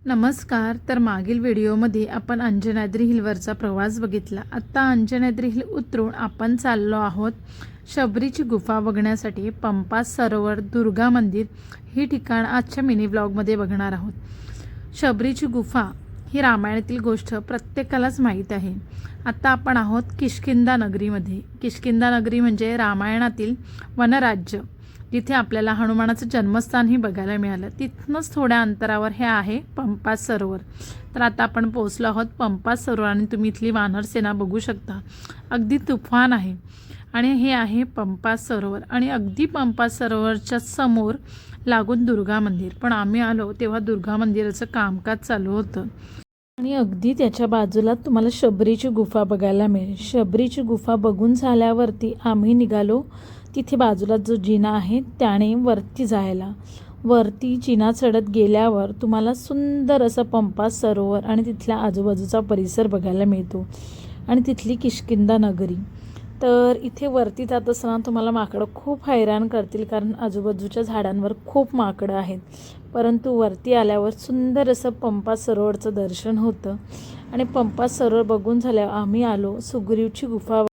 नमस्कार. तर मागील व्हिडिओमध्ये आपण अंजनाद्री हिलवरचा प्रवास बघितला. आता अंजनाद्री हिल उतरून आपण चाललो आहोत शबरीची गुफा बघण्यासाठी. पंपा सरोवर, दुर्गा मंदिर ही ठिकाण आजच्या मिनी ब्लॉगमध्ये बघणार आहोत. शबरीची गुफा ही रामायणातील गोष्ट प्रत्येकालाच माहीत आहे. आता आपण आहोत किष्किंधा नगरीमध्ये. किष्किंधा नगरी म्हणजे रामायणातील वनराज्य, जिथे आपल्याला हनुमानाचं जन्मस्थानही बघायला मिळालं. तिथूनच थोड्या अंतरावर हे आहे पंपा सरोवर. तर आता आपण पोहोचलो आहोत पंपा सरोवर आणि तुम्ही इथली वानरसेना बघू शकता. अगदी तुफान आहे आणि हे आहे पंपा सरोवर आणि अगदी पंपा सरोवरच्या समोर लागून दुर्गा मंदिर. पण आम्ही आलो तेव्हा दुर्गा मंदिराचं कामकाज चालू होतं आणि अगदी त्याच्या बाजूला तुम्हाला शबरीची गुफा बघायला मिळेल. शबरीची गुफा बघून झाल्यावरती आम्ही निघालो तिथे बाजूला जो जिना आहे त्याने वरती जायला. वरती जिना चढत गेल्यावर तुम्हाला सुंदर असं पंपा सरोवर आणि तिथल्या आजूबाजूचा परिसर बघायला मिळतो आणि तिथली किष्किंधा नगरी. तर इथे वरती जात असताना तुम्हाला माकडं खूप हैराण करतील, कारण आजूबाजूच्या झाडांवर खूप माकडं आहेत. परंतु वरती आल्यावर सुंदर असं पंपा सरोवरचं दर्शन होतं आणि पंपा सरोवर बघून झाल्यावर आम्ही आलो सुग्रीवची गुफा